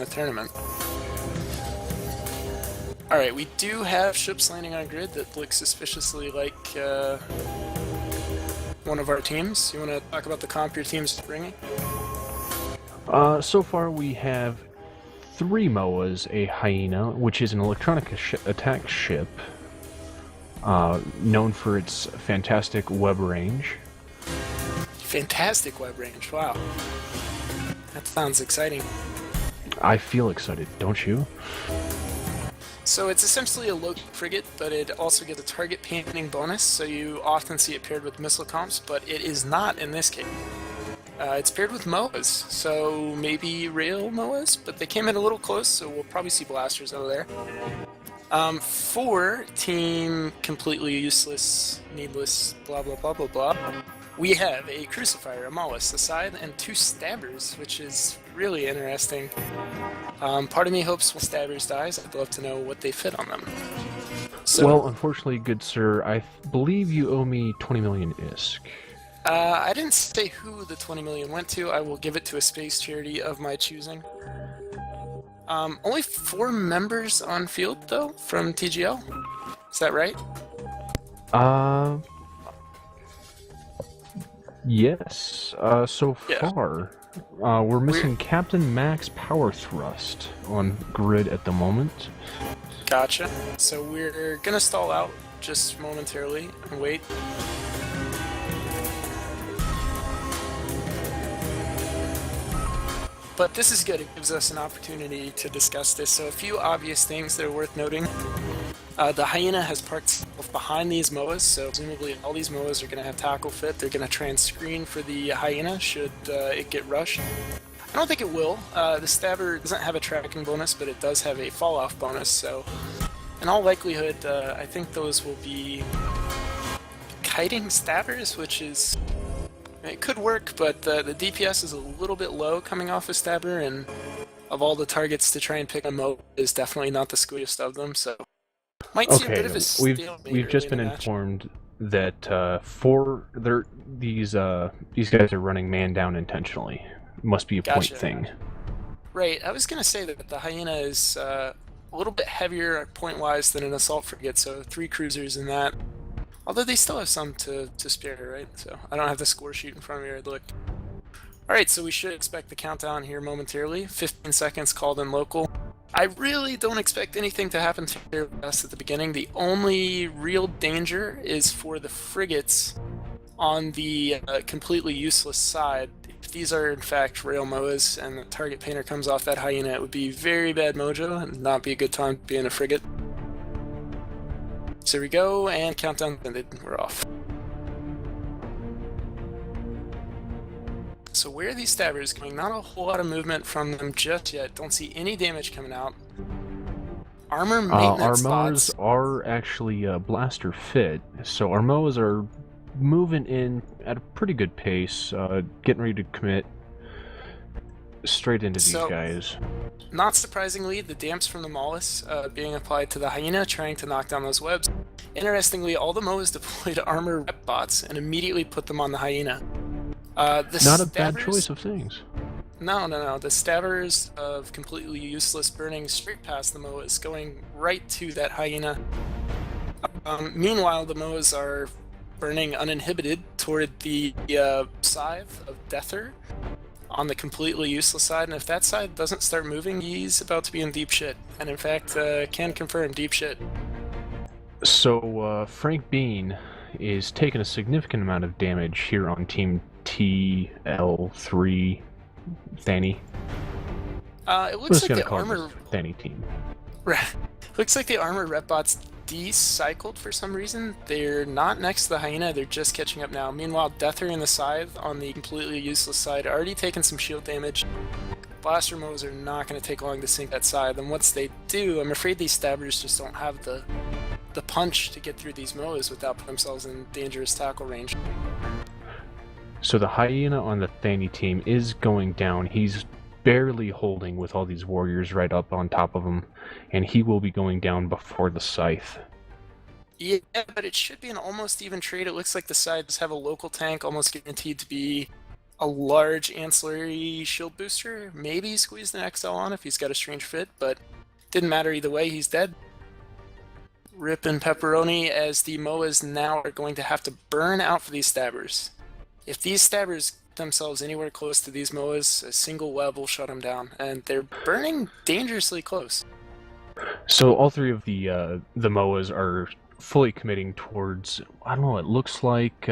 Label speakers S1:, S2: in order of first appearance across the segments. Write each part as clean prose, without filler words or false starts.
S1: the tournament. Alright, we do have ships landing on grid that look suspiciously like one of our teams. You want to talk about the comp your team's bringing?
S2: So far we have 3 MOAs, a Hyena, which is an electronic attack ship, known for its fantastic web range.
S1: Fantastic web range, wow. That sounds exciting.
S2: I feel excited, don't you?
S1: So it's essentially a low frigate, but it also gets a target painting bonus, so you often see it paired with missile comps, but it is not in this case. It's paired with MOAs, so maybe rail MOAs, but they came in a little close, so we'll probably see blasters out of there. For Team Completely Useless, Needless, blah blah blah blah blah, we have a Crucifier, a Mollusk, a Scythe, and 2 Stabbers, which is really interesting. Part of me hopes when Stabbers dies, I'd love to know what they fit on them. So,
S2: well, unfortunately, good sir, I believe you owe me 20 million ISK.
S1: I didn't say who the 20 million went to. I will give it to a space charity of my choosing. Only 4 members on field, though, from TGL. Is that right?
S2: Yes. So far, we're missing Captain Max Power Thrust on grid at the moment.
S1: Gotcha. So we're gonna stall out just momentarily and wait. But this is good. It gives us an opportunity to discuss this. So a few obvious things that are worth noting. The Hyena has parked behind these MOAs, so presumably all these MOAs are going to have tackle fit. They're going to try and screen for the Hyena should it get rushed. I don't think it will. The Stabber doesn't have a tracking bonus, but it does have a fall-off bonus, so in all likelihood, I think those will be kiting Stabbers, which is... it could work, but the DPS is a little bit low coming off a Stabber, and of all the targets to try and pick a MOA is definitely not the squeamiest of them, so... might see a bit of a stalemate.
S2: We've just been informed that these guys are running man down intentionally. Must be a point thing.
S1: Right, I was gonna say that the Hyena is a little bit heavier point-wise than an assault frigate, so 3 cruisers in that. Although they still have some to spare, right? So I don't have the score sheet in front of me right look. Alright, so we should expect the countdown here momentarily. 15 seconds called in local. I really don't expect anything to happen to us at the beginning. The only real danger is for the frigates on the completely useless side. If these are in fact rail MOAs and the target painter comes off that Hyena, it would be very bad mojo and not be a good time to be in a frigate. So here we go, and countdown ended. We're off. So where are these Stabbers going? Not a whole lot of movement from them just yet. Don't see any damage coming out. Armor maintenance
S2: our MOAs are actually blaster fit, so our MOAs are moving in at a pretty good pace, getting ready to commit straight into these guys.
S1: Not surprisingly, the damps from the Mollusk being applied to the Hyena, trying to knock down those webs. Interestingly, all the MOAs deployed armor rep bots and immediately put them on the Hyena.
S2: Not a bad choice of things.
S1: No. The Stabbers of completely useless burning straight past the MOAs, going right to that Hyena. Meanwhile, the MOAs are burning uninhibited toward the Scythe of Deather on the completely useless side, and if that side doesn't start moving, he's about to be in deep shit. And in fact, can confirm deep shit.
S2: So, Frank Bean is taking a significant amount of damage here on Team TGL3's Thanny.
S1: It looks like the armor
S2: Thanny team.
S1: Looks like the armor rep bots decycled for some reason. They're not next to the Hyena, they're just catching up now. Meanwhile, Deather and the Scythe on the completely useless side are already taking some shield damage. Blaster MOAs are not going to take long to sink that side, and once they do, I'm afraid these Stabbers just don't have the punch to get through these MOAs without putting themselves in dangerous tackle range.
S2: So the Hyena on the Thanny team is going down. He's barely holding with all these warriors right up on top of him, and he will be going down before the Scythe.
S1: Yeah, but it should be an almost even trade. It looks like the Scythes have a local tank almost guaranteed to be a large ancillary shield booster. Maybe squeeze an XL on if he's got a strange fit, but didn't matter either way, he's dead. Rip and pepperoni, as the MOAs now are going to have to burn out for these stabbers. If these stabbers get themselves anywhere close to these MOAs, a single web will shut them down, and they're burning dangerously close.
S2: So all three of the MOAs are fully committing towards, I don't know, it looks like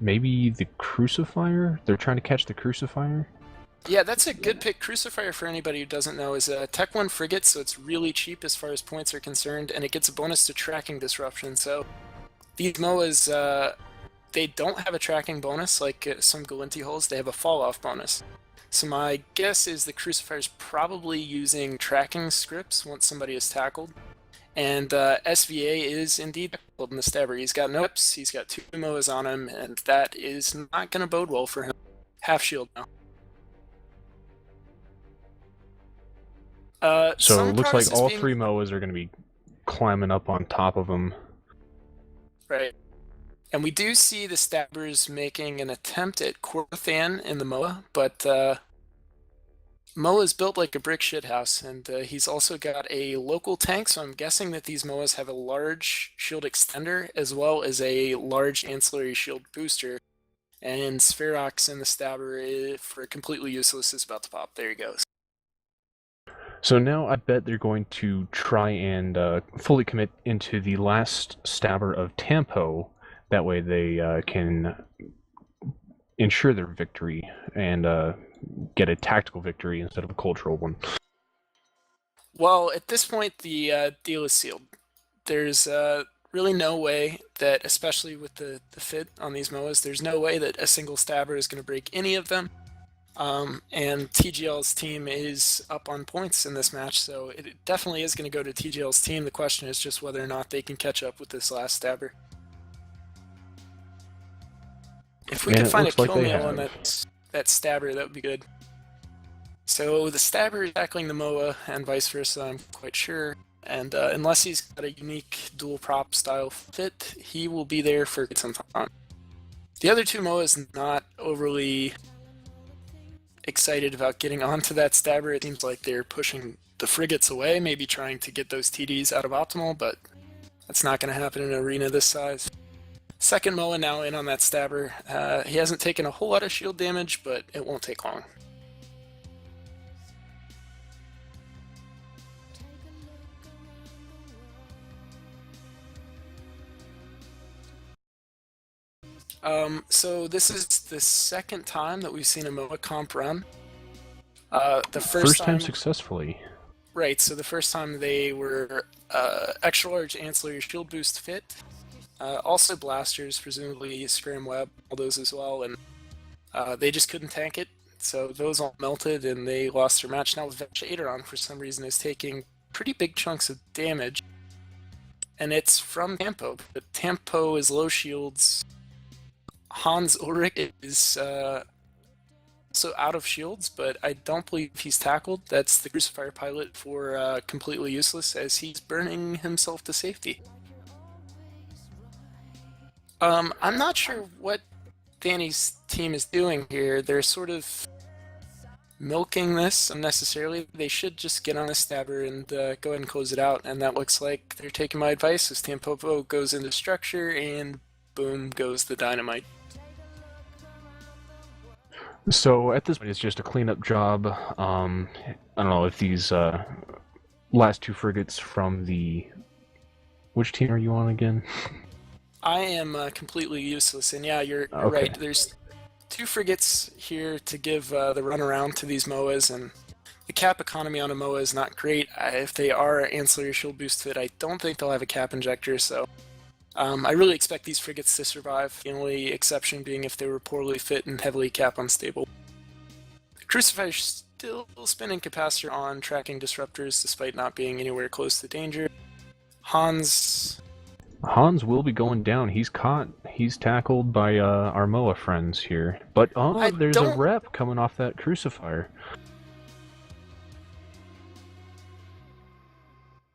S2: maybe the Crucifier? They're trying to catch the Crucifier?
S1: Yeah, that's a good pick. Crucifier, for anybody who doesn't know, is a Tech 1 frigate, so it's really cheap as far as points are concerned, and it gets a bonus to tracking disruption. So these MOAs, they don't have a tracking bonus like some Galinti hulls, they have a fall-off bonus. So my guess is the Crucifier's probably using tracking scripts once somebody is tackled. And SVA is indeed tackled in the stabber. He's got no hips, he's got 2 MOAs on him, and that is not going to bode well for him. Half shield now.
S2: So it looks like all 3 MOAs are going to be climbing up on top of him.
S1: Right. And we do see the stabbers making an attempt at Korthan in the MOA, but MOA's built like a brick shithouse, and he's also got a local tank, so I'm guessing that these MOAs have a large shield extender as well as a large ancillary shield booster. And Spherox in the stabber, for completely useless, is about to pop. There he goes.
S2: So now I bet they're going to try and fully commit into the last stabber of Tampo. That way they can ensure their victory and get a tactical victory instead of a cultural one.
S1: Well, at this point, the deal is sealed. There's really no way that, especially with the fit on these MOAs, there's no way that a single stabber is going to break any of them. And TGL's team is up on points in this match, so it definitely is going to go to TGL's team. The question is just whether or not they can catch up with this last stabber. If we could find a kill meal on that stabber, that would be good. So the stabber is tackling the MOA, and vice versa, I'm quite sure. And unless he's got a unique dual prop style fit, he will be there for some time. The other 2 MOAs not overly excited about getting onto that stabber. It seems like they're pushing the frigates away, maybe trying to get those TDs out of optimal, but that's not going to happen in an arena this size. Second MOA now in on that stabber. He hasn't taken a whole lot of shield damage, but it won't take long. So this is the second time that we've seen a MOA comp run. The first time
S2: successfully.
S1: Right, so the first time they were extra large ancillary shield boost fit. Also blasters, presumably Scram Web, all those as well, and they just couldn't tank it. So those all melted and they lost their match. Now Vetch Aderon, for some reason, is taking pretty big chunks of damage. And it's from Tampo, but Tampo is low shields. Hans Ulrich is also out of shields, but I don't believe he's tackled. That's the Crucifier pilot for completely useless, as he's burning himself to safety. I'm not sure what Thanny's team is doing here. They're sort of milking this unnecessarily. They should just get on a stabber and go ahead and close it out, and that looks like they're taking my advice as Tampopo goes into structure, and boom goes the dynamite.
S2: So at this point, it's just a cleanup job. I don't know if these last 2 frigates from the... Which team are you on again?
S1: I am completely useless, and yeah, you're right. There's 2 frigates here to give the runaround to these MOAs, and the cap economy on a MOA is not great. If they are ancillary shield boost fit, I don't think they'll have a cap injector, so I really expect these frigates to survive, the only exception being if they were poorly fit and heavily cap unstable. The Crucifier still spinning capacitor on tracking disruptors despite not being anywhere close to danger. Hans
S2: will be going down. He's caught. He's tackled by our MOA friends here. But there's a rep coming off that Crucifier.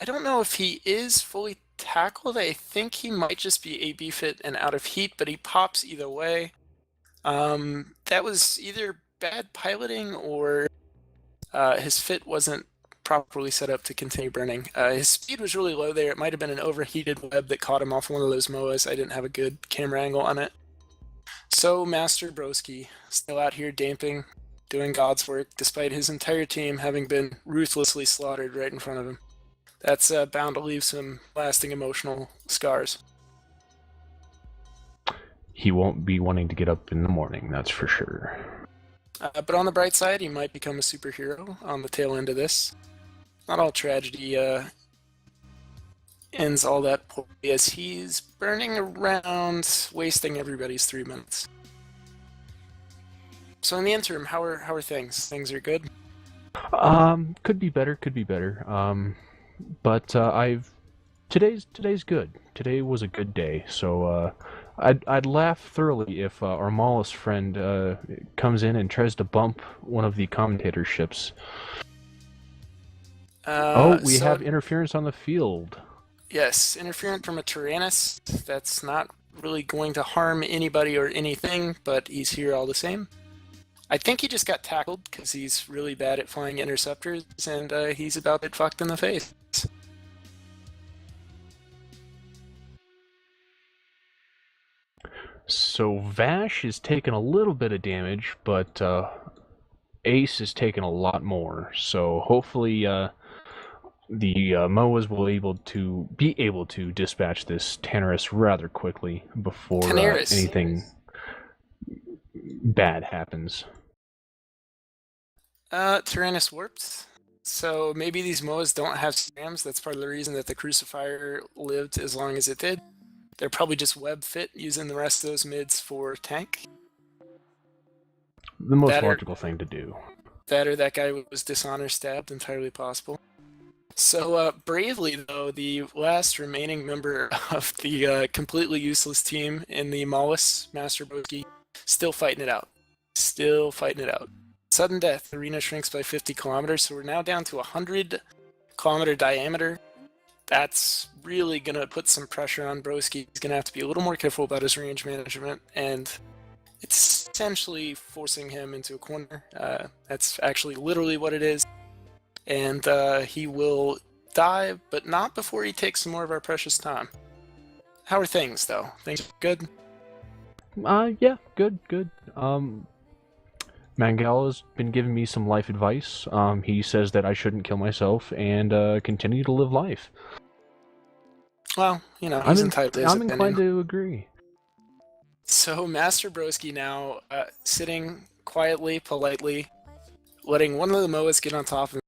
S1: I don't know if he is fully tackled. I think he might just be AB fit and out of heat, but he pops either way. That was either bad piloting or his fit wasn't properly set up to continue burning. His speed was really low there. It might have been an overheated web that caught him off one of those MOAs. I didn't have a good camera angle on it. So Master Broski, still out here damping, doing God's work, despite his entire team having been ruthlessly slaughtered right in front of him. That's bound to leave some lasting emotional scars.
S2: He won't be wanting to get up in the morning, that's for sure.
S1: But on the bright side, he might become a superhero on the tail end of this. Not all tragedy ends all that poorly, as he's burning around, wasting everybody's 3 minutes. So in the interim, how are things? Things are good?
S2: Could be better, could be better. But today's good. Today was a good day, so I'd laugh thoroughly if our Mollis friend comes in and tries to bump one of the commentator ships. We have interference on the field.
S1: Yes, interference from a Tyrannus. That's not really going to harm anybody or anything, but he's here all the same. I think he just got tackled because he's really bad at flying interceptors, and he's about to get fucked in the face.
S2: So Vash is taking a little bit of damage, but Ace is taking a lot more. So hopefully the MOAs will be able to dispatch this Tannerus rather quickly before anything bad happens.
S1: Tyrannus warped. So maybe these MOAs don't have SRAMs. That's part of the reason that the Crucifier lived as long as it did. They're probably just web fit, using the rest of those mids for tank.
S2: The most logical thing to do.
S1: That or that guy was dishonor stabbed, entirely possible. So bravely, though, the last remaining member of the completely useless team in the Mollis, Master Broski, still fighting it out. Still fighting it out. Sudden death. The arena shrinks by 50 kilometers, so we're now down to 100 kilometer diameter. That's really going to put some pressure on Broski. He's going to have to be a little more careful about his range management, and it's essentially forcing him into a corner. That's actually literally what it is. And he will die, but not before he takes some more of our precious time. How are things, though? Things good?
S2: Yeah, good. Mangala's been giving me some life advice. He says that I shouldn't kill myself and continue to live life.
S1: Well, you know, he's entitled to his opinion.
S2: I'm inclined to agree.
S1: So Master Broski now sitting quietly, politely, letting one of the MOAs get on top of him.